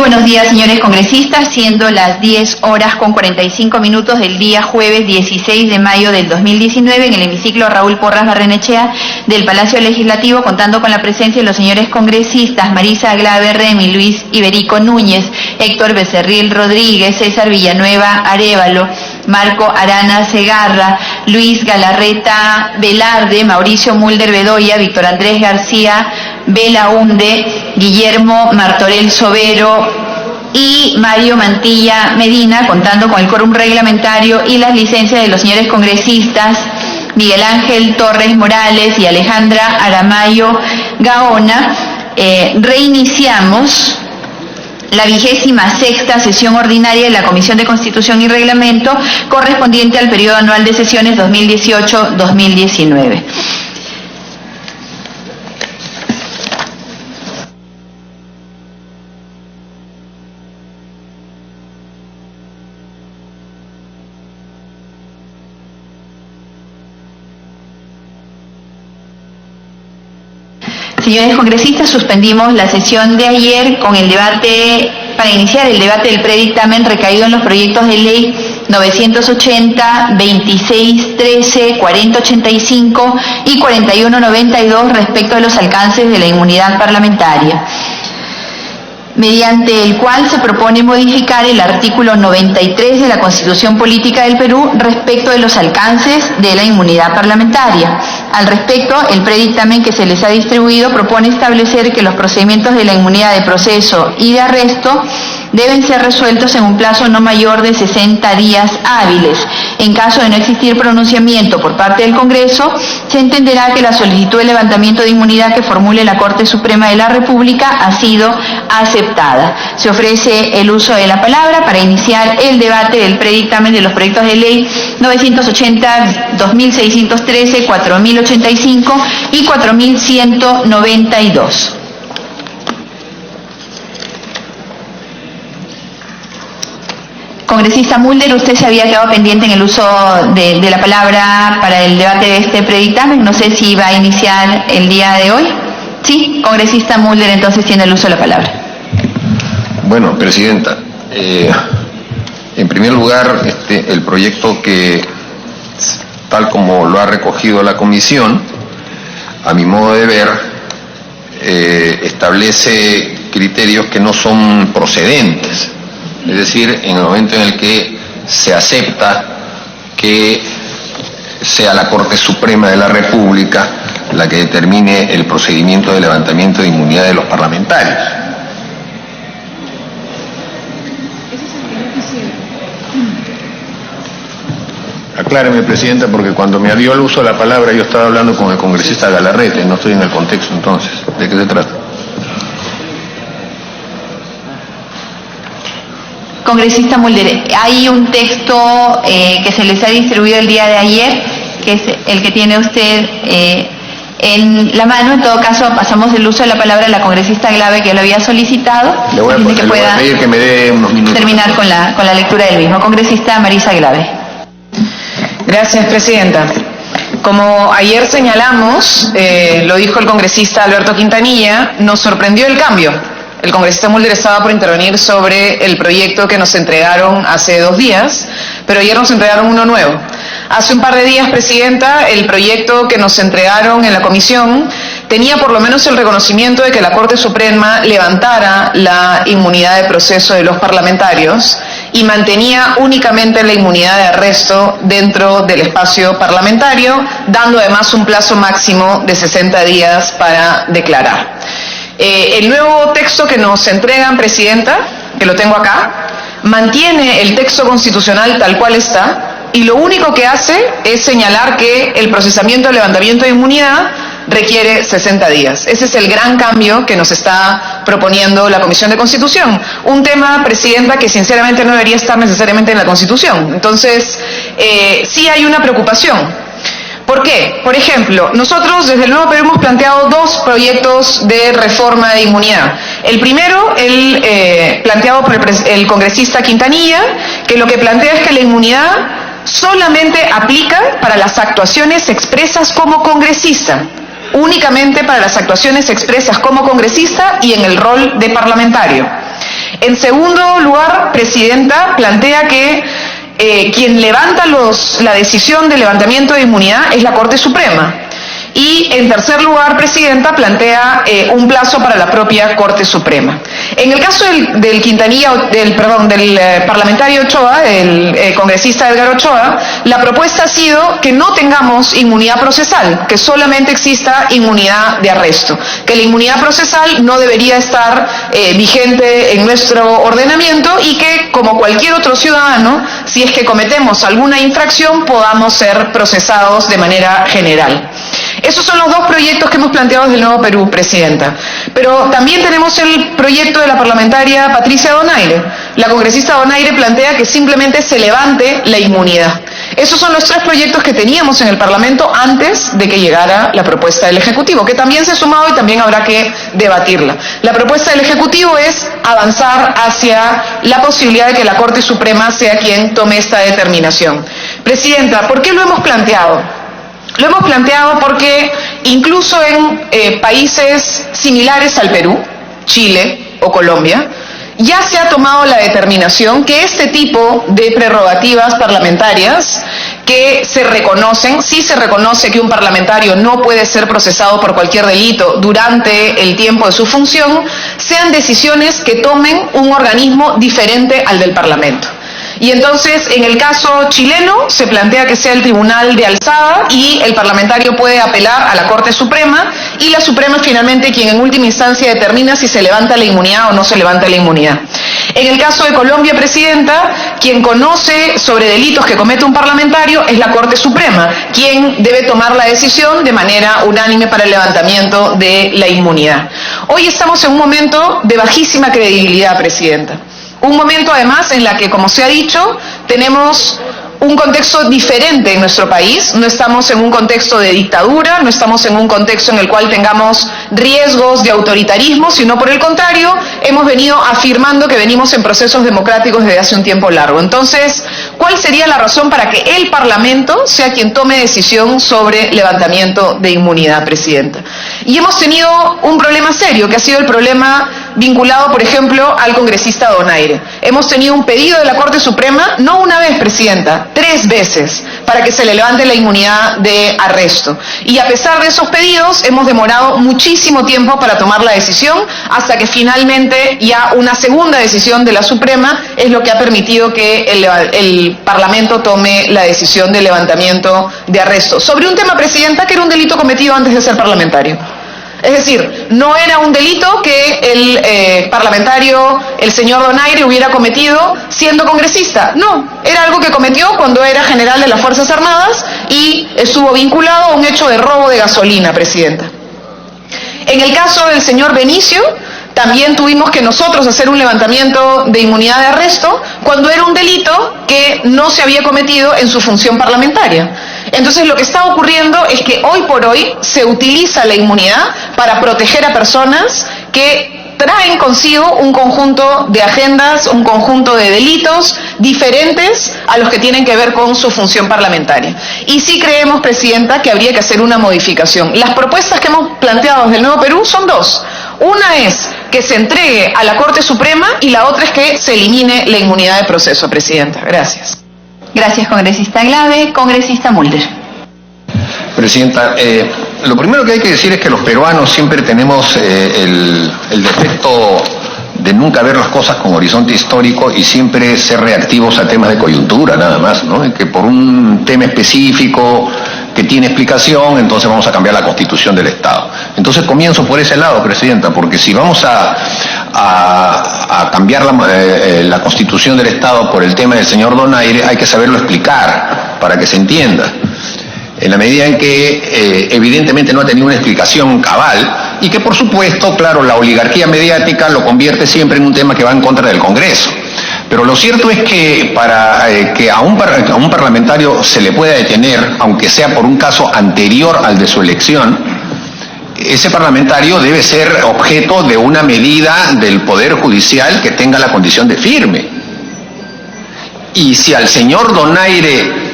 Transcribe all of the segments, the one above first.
buenos días, señores congresistas, siendo las 10:45 del día jueves 16 de mayo del 2019 en el hemiciclo Raúl Porras Barrenechea del Palacio Legislativo, contando con la presencia de los señores congresistas Marisa Aglave Remy, Luis Iberico Núñez, Héctor Becerril Rodríguez, César Villanueva Arévalo, Marco Arana Segarra, Luis Galarreta Velarde, Mauricio Mulder Bedoya, Víctor Andrés García Belaunde, Guillermo Martorell Sobero y Mario Mantilla Medina, contando con el quórum reglamentario y las licencias de los señores congresistas Miguel Ángel Torres Morales y Alejandra Aramayo Gaona. Reiniciamos la 26ª sesión ordinaria de la Comisión de Constitución y Reglamento, correspondiente al periodo anual de sesiones 2018-2019. Señores congresistas, suspendimos la sesión de ayer con el debate, para iniciar el debate del predictamen recaído en los proyectos de ley 980, 2613, 4085 y 4192 respecto a los alcances de la inmunidad parlamentaria, mediante el cual se propone modificar el artículo 93 de la Constitución Política del Perú respecto de los alcances de la inmunidad parlamentaria. Al respecto, el predictamen que se les ha distribuido propone establecer que los procedimientos de la inmunidad de proceso y de arresto deben ser resueltos en un plazo no mayor de 60 días hábiles. En caso de no existir pronunciamiento por parte del Congreso, se entenderá que la solicitud de levantamiento de inmunidad que formule la Corte Suprema de la República ha sido aceptada. Se ofrece el uso de la palabra para iniciar el debate del predictamen de los proyectos de ley 980, 2613, 4085 y 4192. Congresista Mulder, usted se había quedado pendiente en el uso de la palabra para el debate de este predictamen. No sé si va a iniciar el día de hoy. Sí, congresista Mulder, entonces tiene el uso de la palabra. Bueno, presidenta, en primer lugar, el proyecto que, tal como lo ha recogido la comisión, a mi modo de ver, establece criterios que no son procedentes. Es decir, en el momento en el que se acepta que sea la Corte Suprema de la República la que determine el procedimiento de levantamiento de inmunidad de los parlamentarios. Acláreme, presidenta, porque cuando me dio el uso de la palabra yo estaba hablando con el congresista Galarreta y no estoy en el contexto entonces. ¿De qué se trata? Congresista Mulder, hay un texto que se les ha distribuido el día de ayer, que es el que tiene usted en la mano. En todo caso, pasamos el uso de la palabra a la congresista Aglave, que lo había solicitado. Le voy a pedir que me dé unos minutos. Terminar con la lectura del mismo. Congresista Marisa Aglave. Gracias, presidenta. Como ayer señalamos, lo dijo el congresista Alberto Quintanilla, nos sorprendió el cambio. El congresista Mulder estaba por intervenir sobre el proyecto que nos entregaron hace 2 días, pero ayer nos entregaron uno nuevo. Hace un par de días, presidenta, el proyecto que nos entregaron en la comisión tenía por lo menos el reconocimiento de que la Corte Suprema levantara la inmunidad de proceso de los parlamentarios y mantenía únicamente la inmunidad de arresto dentro del espacio parlamentario, dando además un plazo máximo de 60 días para declarar. El nuevo texto que nos entregan, presidenta, que lo tengo acá, mantiene el texto constitucional tal cual está y lo único que hace es señalar que el procesamiento de levantamiento de inmunidad requiere 60 días. Ese es el gran cambio que nos está proponiendo la Comisión de Constitución. Un tema, presidenta, que sinceramente no debería estar necesariamente en la Constitución. Entonces, sí hay una preocupación. ¿Por qué? Por ejemplo, nosotros desde el Nuevo Perú hemos planteado 2 proyectos de reforma de inmunidad. El primero, planteado por el congresista Quintanilla, que lo que plantea es que la inmunidad solamente aplica para las actuaciones expresas como congresista. Únicamente para las actuaciones expresas como congresista y en el rol de parlamentario. En segundo lugar, Presidenta, plantea que quien levanta la decisión de levantamiento de inmunidad es la Corte Suprema. Y en tercer lugar, Presidenta, plantea un plazo para la propia Corte Suprema. En el caso del parlamentario Ochoa, del congresista Edgar Ochoa, la propuesta ha sido que no tengamos inmunidad procesal, que solamente exista inmunidad de arresto, que la inmunidad procesal no debería estar vigente en nuestro ordenamiento y que, como cualquier otro ciudadano, si es que cometemos alguna infracción, podamos ser procesados de manera general. Esos son los dos proyectos que hemos planteado desde el Nuevo Perú, Presidenta. Pero también tenemos el proyecto de la parlamentaria Patricia Donaire. La congresista Donaire plantea que simplemente se levante la inmunidad. Esos son los tres proyectos que teníamos en el Parlamento antes de que llegara la propuesta del Ejecutivo, que también se ha sumado y también habrá que debatirla. La propuesta del Ejecutivo es avanzar hacia la posibilidad de que la Corte Suprema sea quien tome esta determinación. Presidenta, ¿por qué lo hemos planteado? Lo hemos planteado porque incluso en países similares al Perú, Chile o Colombia, ya se ha tomado la determinación que este tipo de prerrogativas parlamentarias que se reconocen, sí se reconoce que un parlamentario no puede ser procesado por cualquier delito durante el tiempo de su función, sean decisiones que tomen un organismo diferente al del Parlamento. Y entonces, en el caso chileno, se plantea que sea el Tribunal de Alzada y el parlamentario puede apelar a la Corte Suprema y la Suprema es finalmente quien en última instancia determina si se levanta la inmunidad o no se levanta la inmunidad. En el caso de Colombia, Presidenta, quien conoce sobre delitos que comete un parlamentario es la Corte Suprema, quien debe tomar la decisión de manera unánime para el levantamiento de la inmunidad. Hoy estamos en un momento de bajísima credibilidad, Presidenta. Un momento además en la que, como se ha dicho, tenemos un contexto diferente en nuestro país. No estamos en un contexto de dictadura, no estamos en un contexto en el cual tengamos riesgos de autoritarismo, sino por el contrario, hemos venido afirmando que venimos en procesos democráticos desde hace un tiempo largo. Entonces, ¿cuál sería la razón para que el Parlamento sea quien tome decisión sobre levantamiento de inmunidad, Presidenta? Y hemos tenido un problema serio, que ha sido el problema vinculado, por ejemplo, al congresista Donaire. Hemos tenido un pedido de la Corte Suprema, no una vez, Presidenta, 3 veces, para que se le levante la inmunidad de arresto. Y a pesar de esos pedidos, hemos demorado muchísimo tiempo para tomar la decisión, hasta que finalmente ya una segunda decisión de la Suprema es lo que ha permitido que el Parlamento tome la decisión de levantamiento de arresto. Sobre un tema, Presidenta, que era un delito cometido antes de ser parlamentario. Es decir, no era un delito que el parlamentario, el señor Donaire, hubiera cometido siendo congresista. No, era algo que cometió cuando era general de las Fuerzas Armadas y estuvo vinculado a un hecho de robo de gasolina, Presidenta. En el caso del señor Benicio, también tuvimos que nosotros hacer un levantamiento de inmunidad de arresto cuando era un delito que no se había cometido en su función parlamentaria. Entonces lo que está ocurriendo es que hoy por hoy se utiliza la inmunidad para proteger a personas que traen consigo un conjunto de agendas, un conjunto de delitos diferentes a los que tienen que ver con su función parlamentaria. Y sí creemos, Presidenta, que habría que hacer una modificación. Las propuestas que hemos planteado desde el Nuevo Perú son dos. Una es que se entregue a la Corte Suprema y la otra es que se elimine la inmunidad de proceso, Presidenta. Gracias. Gracias, congresista Glave. Congresista Mulder. Presidenta, lo primero que hay que decir es que los peruanos siempre tenemos el defecto de nunca ver las cosas con horizonte histórico y siempre ser reactivos a temas de coyuntura, nada más, ¿no? Que por un tema específico que tiene explicación, entonces vamos a cambiar la Constitución del Estado. Entonces comienzo por ese lado, Presidenta, porque si vamos a cambiar la Constitución del Estado por el tema del señor Donaire, hay que saberlo explicar para que se entienda. En la medida en que evidentemente no ha tenido una explicación cabal y que por supuesto, claro, la oligarquía mediática lo convierte siempre en un tema que va en contra del Congreso. Pero lo cierto es que para que a un parlamentario se le pueda detener, aunque sea por un caso anterior al de su elección, ese parlamentario debe ser objeto de una medida del Poder Judicial que tenga la condición de firme. Y si al señor Donaire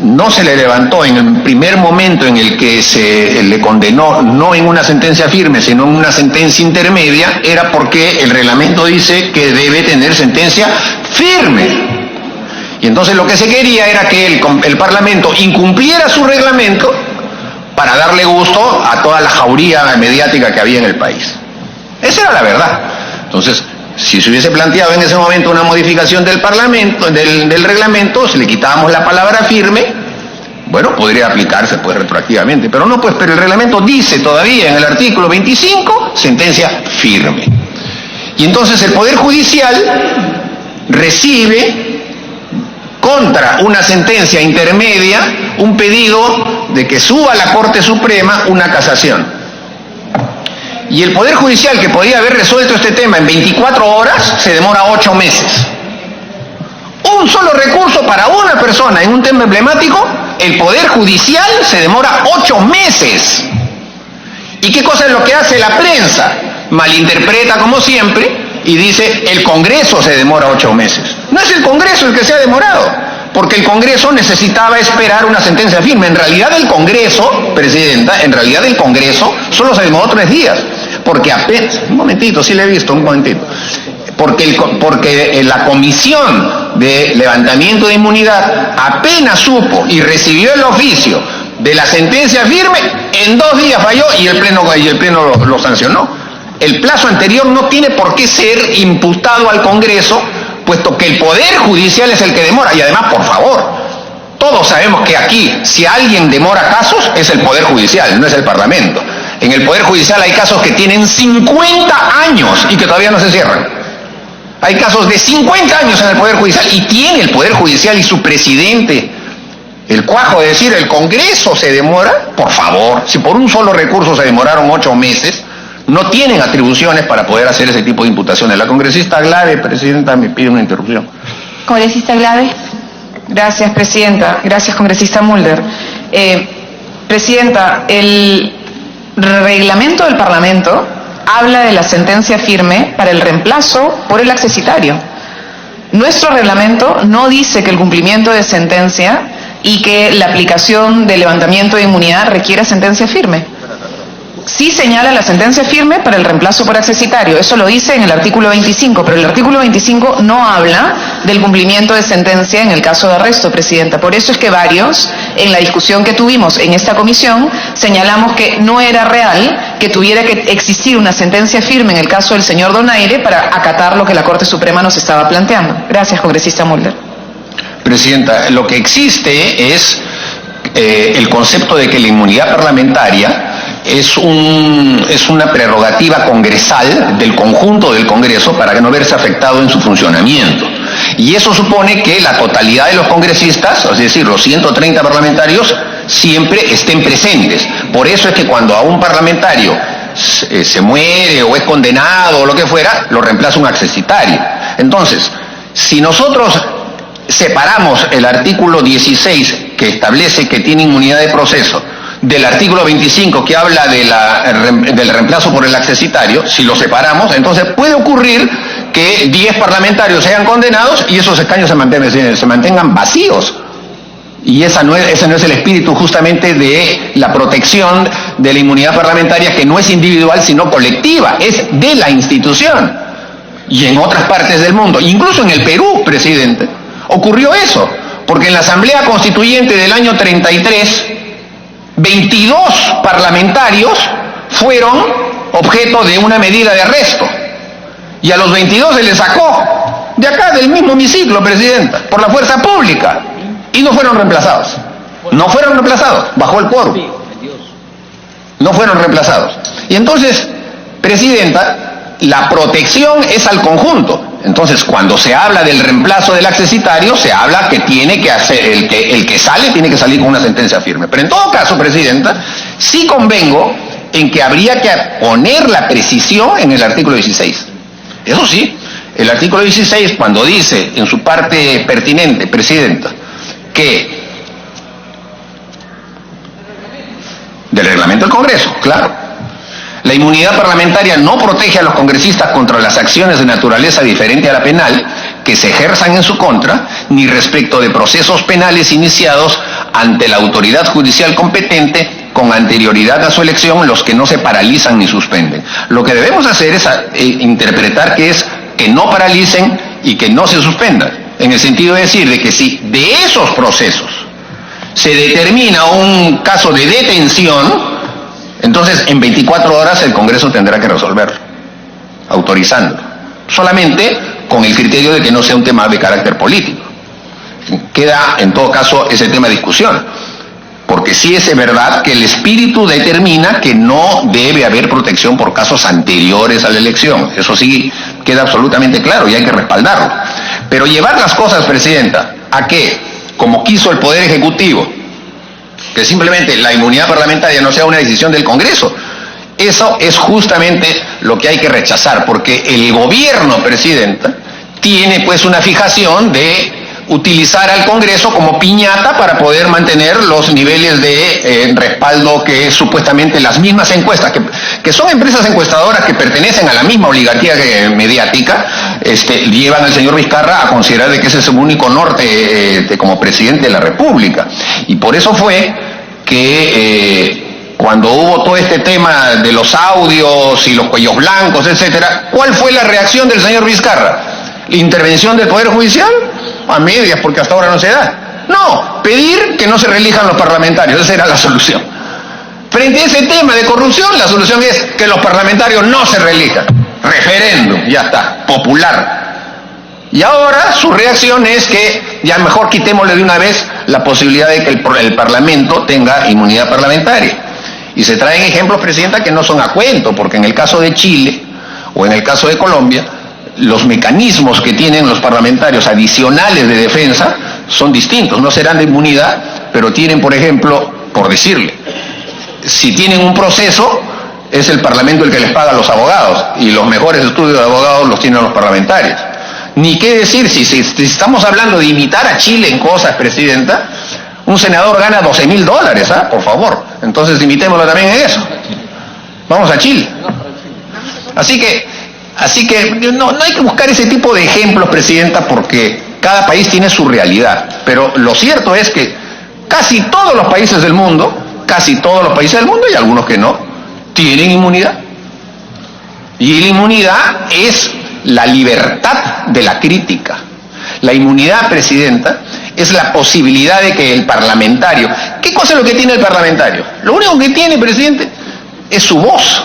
no se le levantó en el primer momento en el que se le condenó, no en una sentencia firme, sino en una sentencia intermedia, era porque el reglamento dice que debe tener sentencia firme. Y entonces lo que se quería era que el Parlamento incumpliera su reglamento para darle gusto a toda la jauría mediática que había en el país. Esa era la verdad. Entonces, si se hubiese planteado en ese momento una modificación del Parlamento, del reglamento, si le quitábamos la palabra firme, bueno, podría aplicarse pues retroactivamente, pero no, pues, pero el reglamento dice todavía en el artículo 25, sentencia firme. Y entonces el Poder Judicial recibe contra una sentencia intermedia un pedido de que suba a la Corte Suprema una casación. Y el Poder Judicial, que podía haber resuelto este tema en 24 horas, se demora 8 meses. Un solo recurso para una persona en un tema emblemático, el Poder Judicial se demora 8 meses. ¿Y qué cosa es lo que hace la prensa? Malinterpreta como siempre y dice el Congreso se demora 8 meses. No es el Congreso el que se ha demorado, porque el Congreso necesitaba esperar una sentencia firme. En realidad el Congreso, Presidenta, en realidad el Congreso solo se demoró 3 días, porque apenas, un momentito, sí le he visto, un momentito, porque la Comisión de Levantamiento de Inmunidad apenas supo y recibió el oficio de la sentencia firme, en 2 días falló y el Pleno lo sancionó. El plazo anterior no tiene por qué ser imputado al Congreso, puesto que el Poder Judicial es el que demora. Y además, por favor, todos sabemos que aquí, si alguien demora casos, es el Poder Judicial, no es el Parlamento. En el Poder Judicial hay casos que tienen 50 años y que todavía no se cierran. Hay casos de 50 años en el Poder Judicial y tiene el Poder Judicial y su presidente el cuajo de decir el Congreso se demora. Por favor, si por un solo recurso se demoraron 8 meses, no tienen atribuciones para poder hacer ese tipo de imputaciones. La congresista Glave, Presidenta, me pide una interrupción. Congresista Glave. Gracias, Presidenta. Gracias, congresista Mulder. Presidenta, el reglamento del Parlamento habla de la sentencia firme para el reemplazo por el accesitario. Nuestro reglamento no dice que el cumplimiento de sentencia y que la aplicación del levantamiento de inmunidad requiera sentencia firme. Sí señala la sentencia firme para el reemplazo por accesitario, eso lo dice en el artículo 25, pero el artículo 25 no habla del cumplimiento de sentencia en el caso de arresto, Presidenta. Por eso es que varios, en la discusión que tuvimos en esta comisión, señalamos que no era real que tuviera que existir una sentencia firme en el caso del señor Donaire para acatar lo que la Corte Suprema nos estaba planteando. Gracias, congresista Mulder. Presidenta, lo que existe es el concepto de que la inmunidad parlamentaria es una prerrogativa congresal del conjunto del Congreso para que no verse afectado en su funcionamiento. Y eso supone que la totalidad de los congresistas, es decir, los 130 parlamentarios, siempre estén presentes. Por eso es que cuando a un parlamentario se muere o es condenado o lo que fuera, lo reemplaza un accesitario. Entonces, si nosotros separamos el artículo 16, que establece que tiene inmunidad de proceso, del artículo 25 que habla del reemplazo por el accesitario, si lo separamos, entonces puede ocurrir que 10 parlamentarios sean condenados y esos escaños se mantengan vacíos. Y ese no es el espíritu justamente de la protección de la inmunidad parlamentaria, que no es individual sino colectiva, es de la institución. Y en otras partes del mundo, incluso en el Perú, Presidente, ocurrió eso, porque en la Asamblea Constituyente del año 33, 22 parlamentarios fueron objeto de una medida de arresto y a los 22 se les sacó de acá, del mismo hemiciclo, Presidenta, por la fuerza pública, y no fueron reemplazados. No fueron reemplazados, bajó el quórum. No fueron reemplazados. Y entonces, Presidenta, la protección es al conjunto. Entonces, cuando se habla del reemplazo del accesitario, se habla que tiene que hacer, el que sale tiene que salir con una sentencia firme. Pero en todo caso, Presidenta, sí convengo en que habría que poner la precisión en el artículo 16. Eso sí, el artículo 16, cuando dice en su parte pertinente, Presidenta, que del reglamento del Congreso, claro, la inmunidad parlamentaria no protege a los congresistas contra las acciones de naturaleza diferente a la penal que se ejerzan en su contra, ni respecto de procesos penales iniciados ante la autoridad judicial competente con anterioridad a su elección, los que no se paralizan ni suspenden. Lo que debemos hacer es interpretar que es que no paralicen y que no se suspendan, en el sentido de decir de que si de esos procesos se determina un caso de detención, entonces en 24 horas el Congreso tendrá que resolverlo, autorizando, solamente con el criterio de que no sea un tema de carácter político. Queda en todo caso ese tema de discusión, porque sí es verdad que el espíritu determina que no debe haber protección por casos anteriores a la elección, eso sí queda absolutamente claro y hay que respaldarlo. Pero llevar las cosas, Presidenta, a que, como quiso el Poder Ejecutivo, que simplemente la inmunidad parlamentaria no sea una decisión del Congreso, eso es justamente lo que hay que rechazar, porque el gobierno, Presidenta, tiene pues una fijación de utilizar al Congreso como piñata para poder mantener los niveles de respaldo que supuestamente las mismas encuestas, que son empresas encuestadoras que pertenecen a la misma oligarquía mediática, llevan al señor Vizcarra a considerar de que ese es su único norte como presidente de la República. Y por eso fue que cuando hubo todo este tema de los audios y los cuellos blancos, etcétera, ¿cuál fue la reacción del señor Vizcarra? ¿La intervención del Poder Judicial? A medias, porque hasta ahora no se da. No, pedir que no se reelijan los parlamentarios, esa era la solución. Frente a ese tema de corrupción, la solución es que los parlamentarios no se reelijan. Referéndum, ya está, popular. Y ahora su reacción es que ya mejor quitémosle de una vez la posibilidad de que el Parlamento tenga inmunidad parlamentaria. Y se traen ejemplos, Presidenta, que no son a cuento, porque en el caso de Chile o en el caso de Colombia, los mecanismos que tienen los parlamentarios adicionales de defensa son distintos, no serán de inmunidad, pero tienen, por ejemplo, por decirle, si tienen un proceso, es el Parlamento el que les paga a los abogados, y los mejores estudios de abogados los tienen los parlamentarios. Ni qué decir, si estamos hablando de imitar a Chile en cosas, Presidenta, un senador gana $12,000, ¿ah? Por favor, entonces imitémoslo también en eso. Vamos a Chile. Así que no hay que buscar ese tipo de ejemplos, Presidenta, porque cada país tiene su realidad. Pero lo cierto es que casi todos los países del mundo, y algunos que no, tienen inmunidad. Y la inmunidad es la libertad de la crítica. La inmunidad, Presidenta, es la posibilidad de que el parlamentario... ¿Qué cosa es lo que tiene el parlamentario? Lo único que tiene, Presidente, es su voz.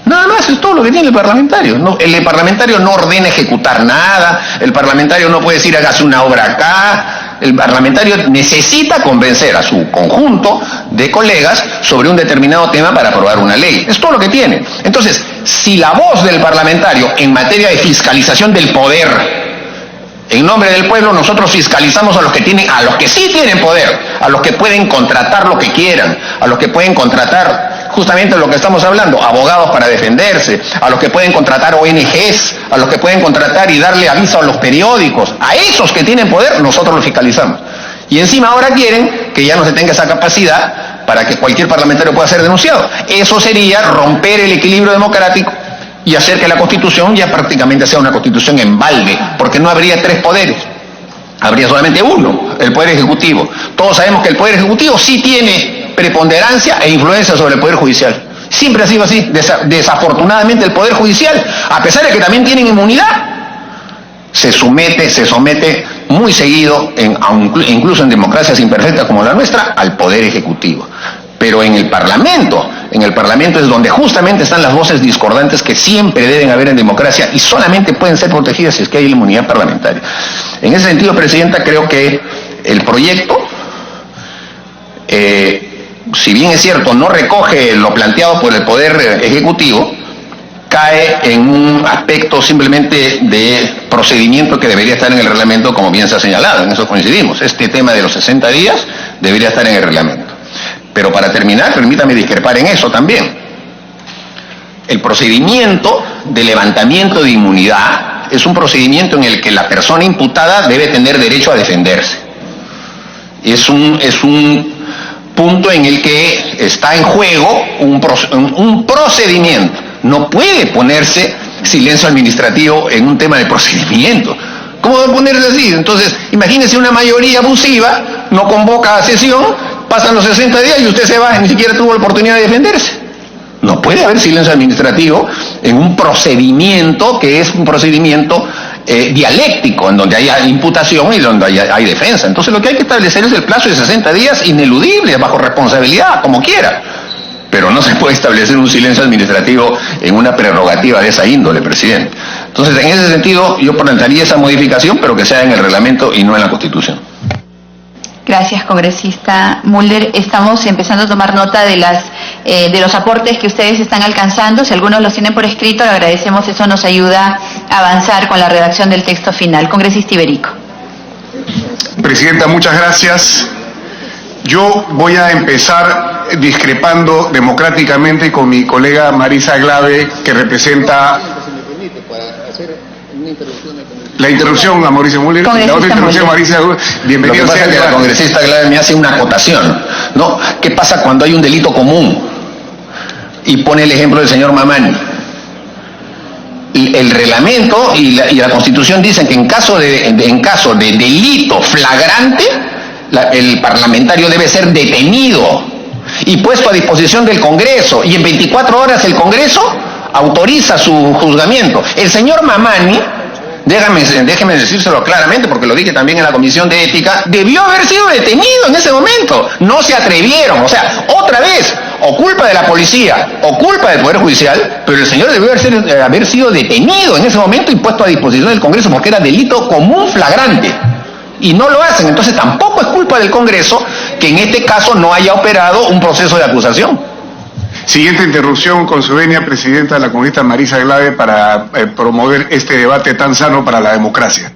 Nada más, es todo lo que tiene el parlamentario. El parlamentario no ordena ejecutar nada, el parlamentario no puede decir hágase una obra acá, el parlamentario necesita convencer a su conjunto de colegas sobre un determinado tema para aprobar una ley. Es todo lo que tiene. Entonces, si la voz del parlamentario en materia de fiscalización del poder, en nombre del pueblo, nosotros fiscalizamos a los que sí tienen poder, a los que pueden contratar lo que quieran, a los que pueden contratar justamente lo que estamos hablando, abogados para defenderse, a los que pueden contratar ONGs, a los que pueden contratar y darle aviso a los periódicos, a esos que tienen poder, nosotros los fiscalizamos. Y encima ahora quieren que ya no se tenga esa capacidad para que cualquier parlamentario pueda ser denunciado. Eso sería romper el equilibrio democrático y hacer que la Constitución ya prácticamente sea una Constitución en balde, porque no habría tres poderes, habría solamente uno, el Poder Ejecutivo. Todos sabemos que el Poder Ejecutivo sí tiene preponderancia e influencia sobre el Poder Judicial. Siempre ha sido así. Desafortunadamente el Poder Judicial, a pesar de que también tienen inmunidad, se somete muy seguido, incluso en democracias imperfectas como la nuestra, al Poder Ejecutivo. Pero en el Parlamento es donde justamente están las voces discordantes que siempre deben haber en democracia y solamente pueden ser protegidas si es que hay inmunidad parlamentaria. En ese sentido, Presidenta, creo que el proyecto, si bien es cierto, no recoge lo planteado por el Poder Ejecutivo, cae en un aspecto simplemente de procedimiento que debería estar en el reglamento, como bien se ha señalado, en eso coincidimos. Este tema de los 60 días debería estar en el reglamento. Pero para terminar, permítame discrepar en eso también. El procedimiento de levantamiento de inmunidad es un procedimiento en el que la persona imputada debe tener derecho a defenderse. Es un punto en el que está en juego un procedimiento. No puede ponerse silencio administrativo en un tema de procedimiento. ¿Cómo va a ponerse así? Entonces, imagínese una mayoría abusiva no convoca a sesión, pasan los 60 días y usted se va, ni siquiera tuvo la oportunidad de defenderse. No puede haber silencio administrativo en un procedimiento que es un procedimiento dialéctico, en donde haya imputación y donde hay defensa. Entonces lo que hay que establecer es el plazo de 60 días ineludible, bajo responsabilidad, como quiera. Pero no se puede establecer un silencio administrativo en una prerrogativa de esa índole, presidente. Entonces, en ese sentido, yo plantearía esa modificación, pero que sea en el reglamento y no en la Constitución. Gracias, congresista Mulder. Estamos empezando a tomar nota de los aportes que ustedes están alcanzando. Si algunos los tienen por escrito, le agradecemos. Eso nos ayuda a avanzar con la redacción del texto final. Congresista Iberico. Presidenta, muchas gracias. Yo voy a empezar discrepando democráticamente con mi colega Marisa Glave, que representa... La interrupción a Mauricio Müller, la otra interrupción a Marisa, bienvenido sea. Lo que pasa es que la congresista Glave me hace una acotación, ¿no? ¿Qué pasa cuando hay un delito común? Y pone el ejemplo del señor Mamani. El reglamento y la Constitución dicen que en caso de delito flagrante, el parlamentario debe ser detenido y puesto a disposición del Congreso, y en 24 horas el Congreso autoriza su juzgamiento. El señor Mamani, déjeme decírselo claramente, porque lo dije también en la Comisión de Ética, debió haber sido detenido en ese momento. No se atrevieron. O sea, otra vez, o culpa de la policía, o culpa del Poder Judicial, pero el señor debió haber sido detenido en ese momento y puesto a disposición del Congreso, porque era delito común flagrante. Y no lo hacen. Entonces tampoco es culpa del Congreso que en este caso no haya operado un proceso de acusación. Siguiente interrupción con su venia, presidenta de la congresista Marisa Glave, para promover este debate tan sano para la democracia.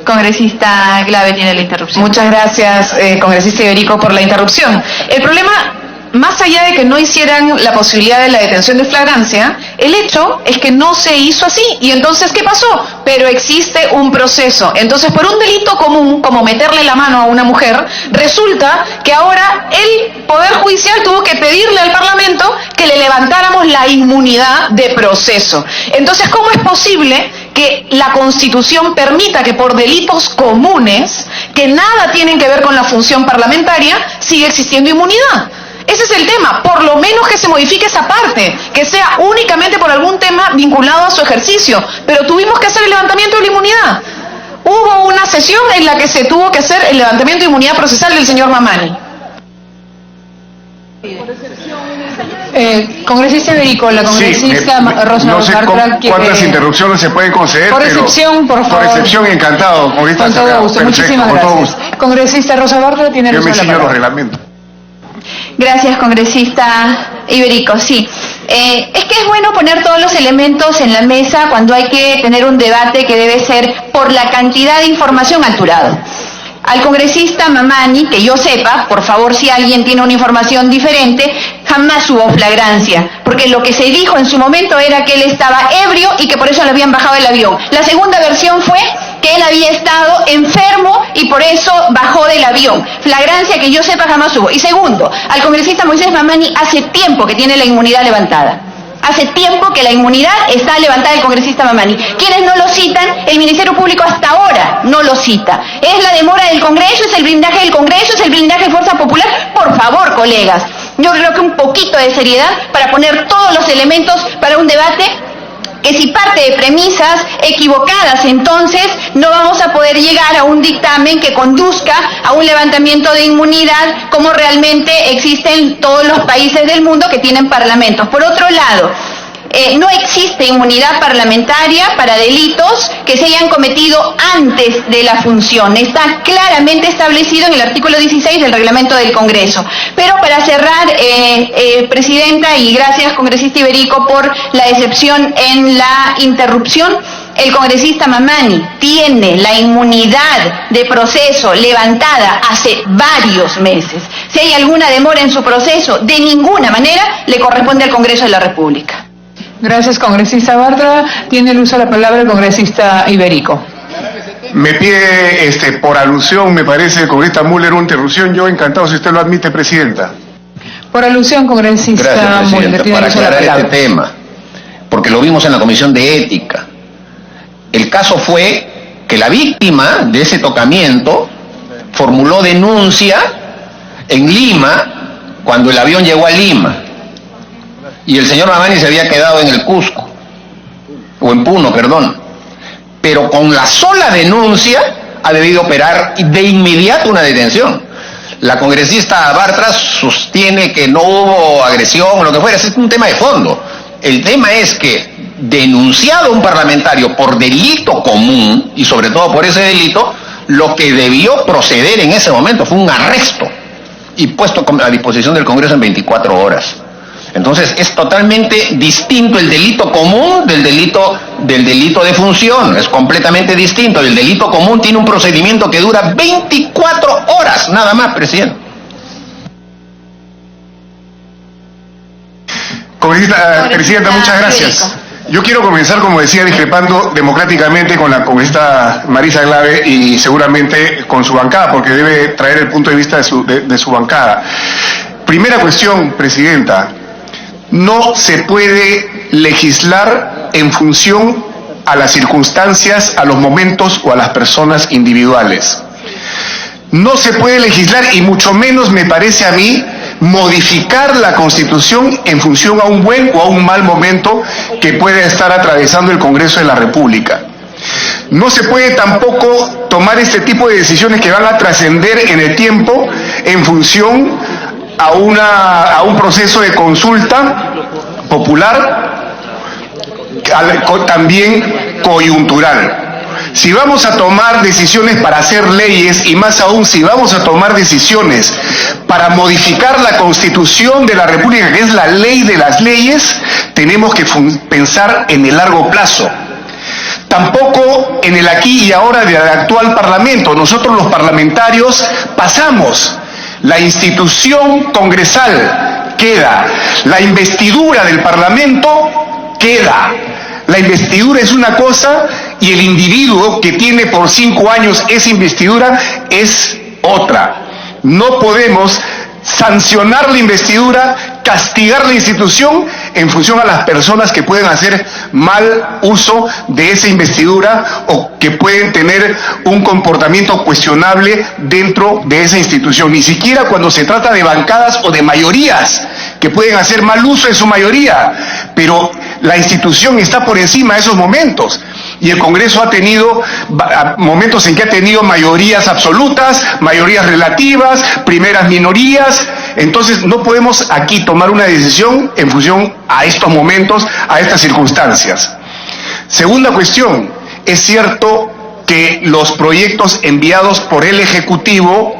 Congresista Glave tiene la interrupción. Muchas gracias, congresista Iberico, por la interrupción. El problema, más allá de que no hicieran la posibilidad de la detención de flagrancia, el hecho es que no se hizo así. Y entonces, ¿qué pasó? Pero existe un proceso. Entonces, por un delito común, como meterle la mano a una mujer, resulta que ahora el Poder Judicial tuvo que pedirle al Parlamento que le levantáramos la inmunidad de proceso. Entonces, ¿cómo es posible que la Constitución permita que por delitos comunes, que nada tienen que ver con la función parlamentaria, siga existiendo inmunidad? Ese es el tema, por lo menos que se modifique esa parte, que sea únicamente por algún tema vinculado a su ejercicio, pero tuvimos que hacer el levantamiento de la inmunidad. Hubo una sesión en la que se tuvo que hacer el levantamiento de inmunidad procesal del señor Mamani. Congresista Iberico, la congresista Rosa no sé cuántas interrupciones se pueden conceder, por excepción, por favor. Por excepción, encantado. Con todo gusto, muchísimas gracias. Congresista Rosa Bartra tiene Yo me ciño los reglamentos. Gracias, congresista Iberico. Sí, es que es bueno poner todos los elementos en la mesa cuando hay que tener un debate que debe ser por la cantidad de información alturado. Al congresista Mamani, que yo sepa, por favor, si alguien tiene una información diferente, jamás hubo flagrancia, porque lo que se dijo en su momento era que él estaba ebrio y que por eso le habían bajado el avión. La segunda versión fue que él había estado enfermo y por eso bajó del avión. Flagrancia que yo sepa jamás hubo. Y segundo, al congresista Moisés Mamani hace tiempo que tiene la inmunidad levantada. Hace tiempo que la inmunidad está levantada del congresista Mamani. Quienes no lo citan, el Ministerio Público hasta ahora no lo cita. ¿Es la demora del Congreso? ¿Es el blindaje del Congreso? ¿Es el blindaje de Fuerza Popular? Por favor, colegas, yo creo que un poquito de seriedad para poner todos los elementos para un debate que si parte de premisas equivocadas, entonces no vamos a poder llegar a un dictamen que conduzca a un levantamiento de inmunidad como realmente existe en todos los países del mundo que tienen parlamentos. Por otro lado, no existe inmunidad parlamentaria para delitos que se hayan cometido antes de la función. Está claramente establecido en el artículo 16 del reglamento del Congreso. Pero para cerrar, presidenta, y gracias, congresista Iberico, por la excepción en la interrupción, el congresista Mamani tiene la inmunidad de proceso levantada hace varios meses. Si hay alguna demora en su proceso, de ninguna manera le corresponde al Congreso de la República. Gracias, congresista Bartra. Tiene el uso de la palabra el congresista Iberico. Me pide, por alusión, me parece, el congresista Müller, una interrupción. Yo encantado si usted lo admite, presidenta. Por alusión, congresista Müller, tiene el uso de la palabra. Para aclarar este tema, porque lo vimos en la Comisión de Ética. El caso fue que la víctima de ese tocamiento formuló denuncia en Lima cuando el avión llegó a Lima y el señor Mamani se había quedado en el Cusco, o en Puno, perdón. Pero con la sola denuncia ha debido operar de inmediato una detención. La congresista Bartra sostiene que no hubo agresión o lo que fuera, es un tema de fondo. El tema es que denunciado un parlamentario por delito común, y sobre todo por ese delito, lo que debió proceder en ese momento fue un arresto y puesto a disposición del Congreso en 24 horas. Entonces es totalmente distinto el delito común del delito de función, es completamente distinto. El delito común tiene un procedimiento que dura 24 horas, nada más, presidente. Presidenta, muchas gracias. Yo quiero comenzar, como decía, discrepando democráticamente con la congresista Marisa Glave y seguramente con su bancada, porque debe traer el punto de vista de su bancada. Primera cuestión, presidenta. No se puede legislar en función a las circunstancias, a los momentos o a las personas individuales. No se puede legislar y mucho menos, me parece a mí, modificar la Constitución en función a un buen o a un mal momento que pueda estar atravesando el Congreso de la República. No se puede tampoco tomar este tipo de decisiones que van a trascender en el tiempo en función a un proceso de consulta popular también coyuntural. Si vamos a tomar decisiones para hacer leyes, y más aún si vamos a tomar decisiones para modificar la Constitución de la República, que es la ley de las leyes, tenemos que pensar en el largo plazo. Tampoco en el aquí y ahora del actual Parlamento. Nosotros los parlamentarios pasamos. La institución congresal queda, la investidura del Parlamento queda. La investidura es una cosa y el individuo que tiene por 5 años esa investidura es otra. No podemos sancionar la investidura, castigar la institución en función a las personas que pueden hacer mal uso de esa investidura o que pueden tener un comportamiento cuestionable dentro de esa institución. Ni siquiera cuando se trata de bancadas o de mayorías que pueden hacer mal uso de su mayoría, pero la institución está por encima de esos momentos. Y el Congreso ha tenido momentos en que ha tenido mayorías absolutas, mayorías relativas, primeras minorías. Entonces no podemos aquí tomar una decisión en función a estos momentos, a estas circunstancias. Segunda cuestión, es cierto que los proyectos enviados por el Ejecutivo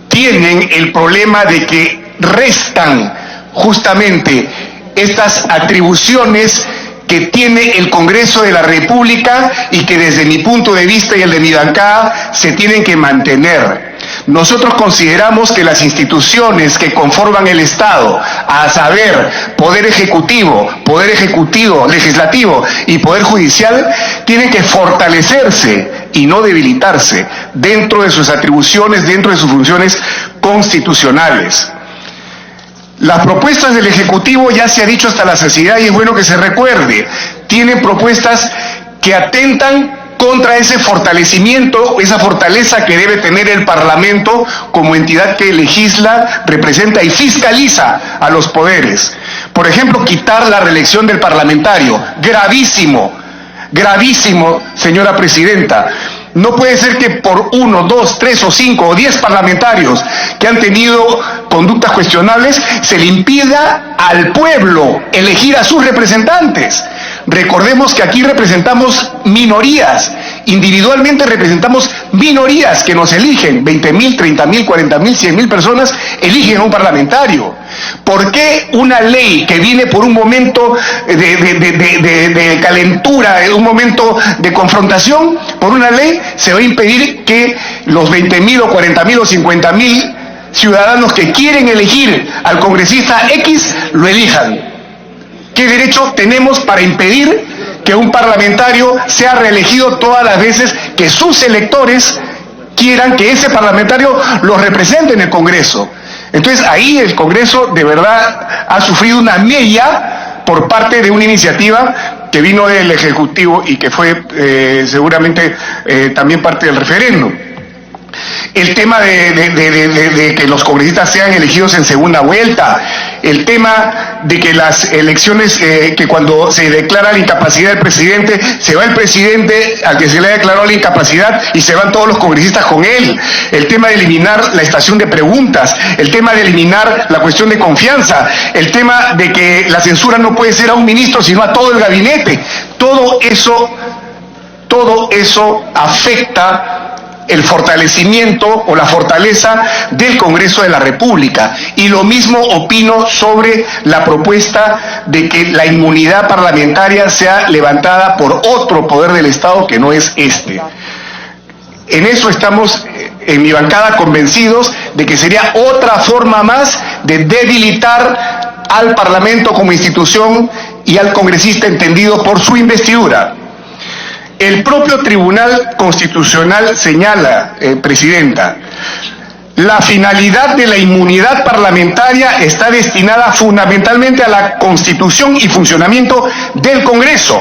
tienen el problema de que restan justamente estas atribuciones que tiene el Congreso de la República y que desde mi punto de vista y el de mi bancada se tienen que mantener. Nosotros consideramos que las instituciones que conforman el Estado, a saber, Poder Ejecutivo, Legislativo y Poder Judicial, tienen que fortalecerse y no debilitarse dentro de sus atribuciones, dentro de sus funciones constitucionales. Las propuestas del Ejecutivo, ya se ha dicho hasta la saciedad y es bueno que se recuerde, tienen propuestas que atentan contra ese fortalecimiento, esa fortaleza que debe tener el Parlamento como entidad que legisla, representa y fiscaliza a los poderes. Por ejemplo, quitar la reelección del parlamentario, gravísimo, gravísimo, señora presidenta. No puede ser que por 1, 2, 3 o 5 o 10 parlamentarios que han tenido conductas cuestionables se le impida al pueblo elegir a sus representantes. Recordemos que aquí representamos minorías, individualmente representamos minorías que nos eligen, 20.000, 30.000, 40.000, 100.000 personas eligen a un parlamentario. ¿Por qué una ley que viene por un momento de calentura, un momento de confrontación, por una ley se va a impedir que los 20.000 o 40.000 o 50.000 ciudadanos que quieren elegir al congresista X lo elijan? ¿Qué derecho tenemos para impedir que un parlamentario sea reelegido todas las veces que sus electores quieran que ese parlamentario los represente en el Congreso? Entonces ahí el Congreso de verdad ha sufrido una mella por parte de una iniciativa que vino del Ejecutivo y que fue seguramente también parte del referéndum. el tema de que los congresistas sean elegidos en segunda vuelta, el tema de que las elecciones, que cuando se declara la incapacidad del presidente, se va el presidente al que se le ha declarado la incapacidad y se van todos los congresistas con él, el tema de eliminar la estación de preguntas, el tema de eliminar la cuestión de confianza, el tema de que la censura no puede ser a un ministro sino a todo el gabinete, todo eso afecta el fortalecimiento o la fortaleza del Congreso de la República. Y lo mismo opino sobre la propuesta de que la inmunidad parlamentaria sea levantada por otro poder del Estado que no es este. En eso estamos, en mi bancada, convencidos de que sería otra forma más de debilitar al Parlamento como institución y al congresista entendido por su investidura. El propio Tribunal Constitucional señala, Presidenta, la finalidad de la inmunidad parlamentaria está destinada fundamentalmente a la constitución y funcionamiento del Congreso.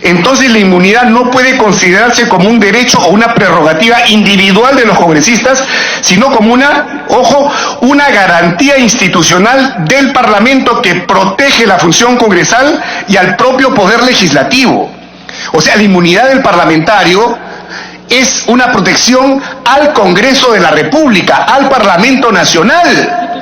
Entonces la inmunidad no puede considerarse como un derecho o una prerrogativa individual de los congresistas, sino como una garantía institucional del Parlamento que protege la función congresal y al propio Poder Legislativo. O sea, la inmunidad del parlamentario es una protección al Congreso de la República, al Parlamento Nacional.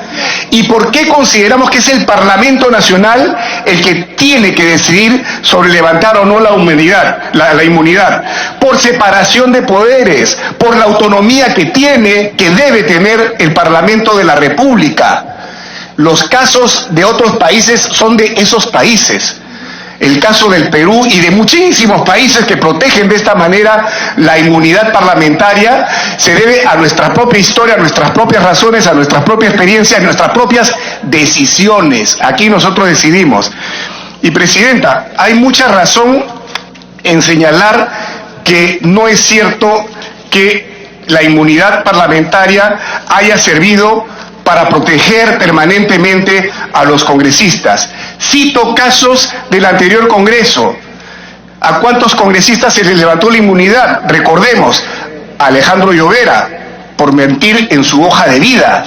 ¿Y por qué consideramos que es el Parlamento Nacional el que tiene que decidir sobre levantar o no la inmunidad? Por separación de poderes, por la autonomía que debe tener el Parlamento de la República. Los casos de otros países son de esos países. El caso del Perú y de muchísimos países que protegen de esta manera la inmunidad parlamentaria se debe a nuestra propia historia, a nuestras propias razones, a nuestra propia experiencia, a nuestras propias decisiones. Aquí nosotros decidimos. Y Presidenta, hay mucha razón en señalar que no es cierto que la inmunidad parlamentaria haya servido para proteger permanentemente a los congresistas. Cito casos del anterior Congreso. ¿A cuántos congresistas se les levantó la inmunidad? Recordemos, a Alejandro Llovera, por mentir en su hoja de vida.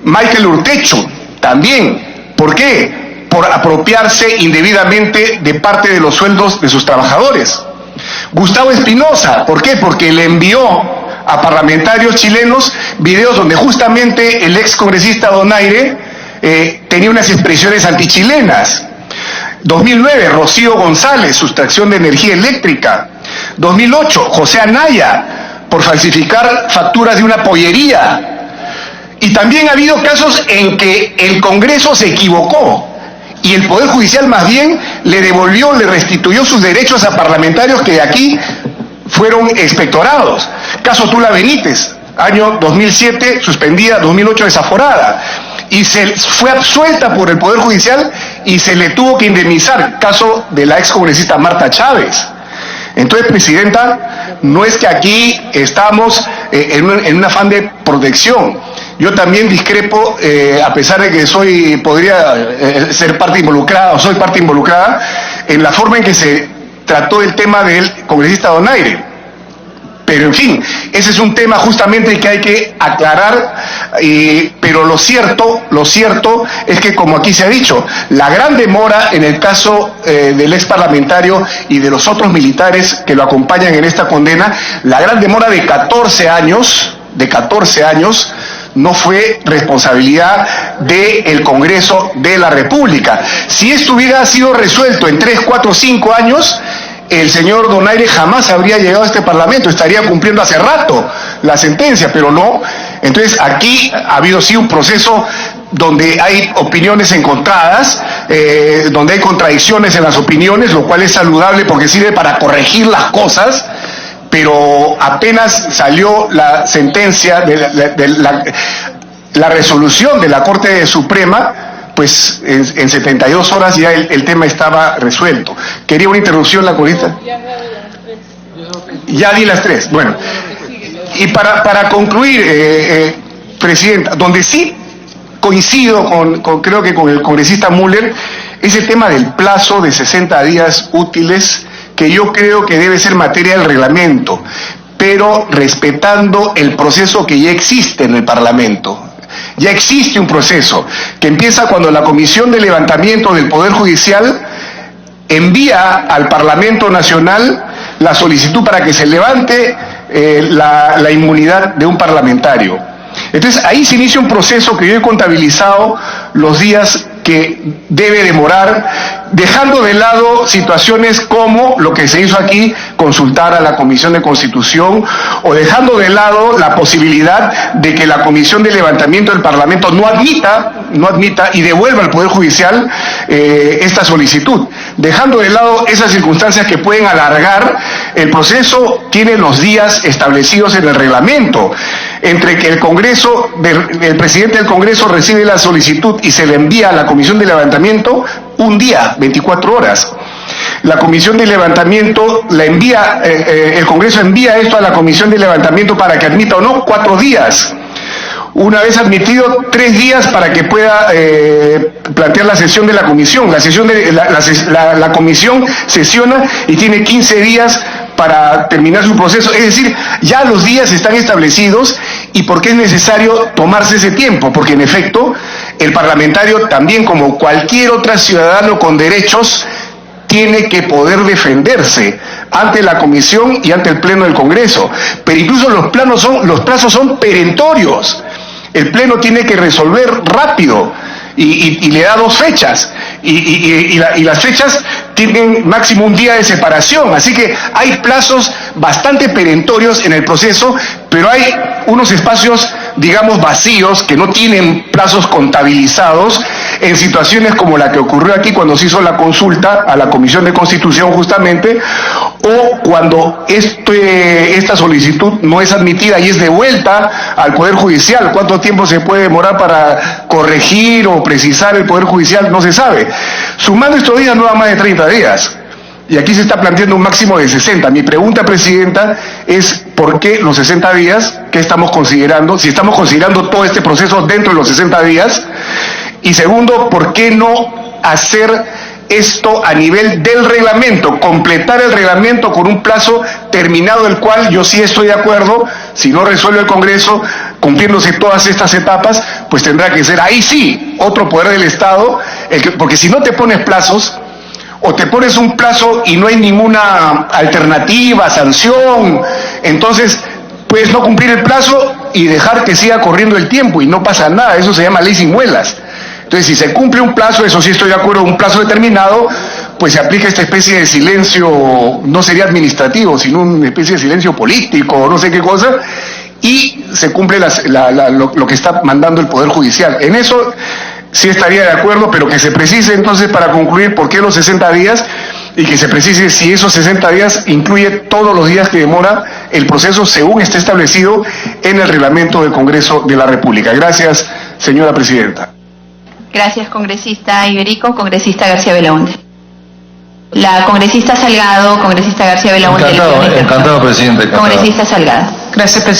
Michael Urtecho, también. ¿Por qué? Por apropiarse indebidamente de parte de los sueldos de sus trabajadores. Gustavo Espinosa, ¿por qué? Porque le envió a parlamentarios chilenos videos donde justamente el ex congresista Donaire tenía unas expresiones antichilenas. 2009, Rocío González, sustracción de energía eléctrica. 2008, José Anaya, por falsificar facturas de una pollería. Y también ha habido casos en que el Congreso se equivocó y el Poder Judicial más bien le restituyó sus derechos a parlamentarios que de aquí fueron expectorados. Caso Tula Benítez, año 2007 suspendida, 2008 desaforada, y se fue absuelta por el Poder Judicial y se le tuvo que indemnizar. Caso de la excongresista Marta Chávez. Entonces, Presidenta, no es que aquí estamos en un afán de protección. Yo también discrepo, a pesar de que podría ser parte involucrada o soy parte involucrada, en la forma en que se trató el tema del congresista Donaire. Pero en fin, ese es un tema justamente que hay que aclarar, pero lo cierto es que, como aquí se ha dicho, la gran demora en el caso del ex parlamentario y de los otros militares que lo acompañan en esta condena, la gran demora de 14 años, no fue responsabilidad del Congreso de la República. Si esto hubiera sido resuelto en 3, 4, 5 años, el señor Donaire jamás habría llegado a este Parlamento, estaría cumpliendo hace rato la sentencia, pero no. Entonces aquí ha habido sí un proceso donde hay opiniones encontradas, donde hay contradicciones en las opiniones, lo cual es saludable porque sirve para corregir las cosas, pero apenas salió la sentencia, la resolución de la Corte Suprema, pues en 72 horas ya el tema estaba resuelto. ¿Quería una interrupción la corista? Ya di las tres. Bueno, y para concluir, Presidenta, donde sí coincido creo que con el congresista Müller, es el tema del plazo de 60 días útiles, que yo creo que debe ser materia del reglamento. pero respetando el proceso que ya existe en el Parlamento. Ya existe un proceso que empieza cuando la Comisión de Levantamiento del Poder Judicial envía al Parlamento Nacional la solicitud para que se levante la inmunidad de un parlamentario. Entonces ahí se inicia un proceso que yo he contabilizado los días que debe demorar, dejando de lado situaciones como lo que se hizo aquí, consultar a la Comisión de Constitución, o dejando de lado la posibilidad de que la Comisión de Levantamiento del Parlamento no admita y devuelva al Poder Judicial esta solicitud. Dejando de lado esas circunstancias que pueden alargar, el proceso tiene los días establecidos en el reglamento. Entre que el presidente del Congreso recibe la solicitud y se le envía a la Comisión de Levantamiento, un día, 24 horas. La Comisión de Levantamiento la envía, el Congreso envía esto a la Comisión de Levantamiento para que admita o no, 4 días. Una vez admitido, 3 días para que pueda plantear la sesión de la comisión. La comisión sesiona y tiene 15 días para terminar su proceso. Es decir, ya los días están establecidos. ¿Y por qué es necesario tomarse ese tiempo? Porque en efecto, el parlamentario también, como cualquier otro ciudadano con derechos, tiene que poder defenderse ante la comisión y ante el Pleno del Congreso. Pero incluso los plazos son perentorios. El Pleno tiene que resolver rápido y le da 2 fechas. Y las fechas tienen máximo un día de separación. Así que hay plazos bastante perentorios en el proceso, pero hay unos espacios, digamos, vacíos, que no tienen plazos contabilizados, en situaciones como la que ocurrió aquí cuando se hizo la consulta a la Comisión de Constitución justamente, o cuando esta solicitud no es admitida y es devuelta al Poder Judicial. ¿Cuánto tiempo se puede demorar para corregir o precisar el Poder Judicial? No se sabe. Sumando estos días no da más de 30 días. Y aquí se está planteando un máximo de 60. Mi pregunta, Presidenta, es ¿por qué los 60 días? ¿Qué estamos considerando? Si estamos considerando todo este proceso dentro de los 60 días. Y segundo, ¿por qué no hacer esto a nivel del reglamento? Completar el reglamento con un plazo terminado, el cual yo sí estoy de acuerdo, si no resuelve el Congreso, cumpliéndose todas estas etapas, pues tendrá que ser ahí sí otro poder del Estado, porque si no te pones plazos, o te pones un plazo y no hay ninguna alternativa, sanción, entonces puedes no cumplir el plazo y dejar que siga corriendo el tiempo y no pasa nada. Eso se llama ley sin muelas. Entonces, si se cumple un plazo, eso sí estoy de acuerdo, un plazo determinado, pues se aplica esta especie de silencio, no sería administrativo, sino una especie de silencio político, o no sé qué cosa, y se cumple lo que está mandando el Poder Judicial. En eso sí estaría de acuerdo, pero que se precise entonces, para concluir, por qué los 60 días, y que se precise si esos 60 días incluye todos los días que demora el proceso según esté establecido en el reglamento del Congreso de la República. Gracias, señora Presidenta. Gracias, congresista Iberico. Congresista García Belaunde. La congresista Salgado, congresista García Belaunde. Encantado, Presidente. Congresista Salgado. Gracias, presidente.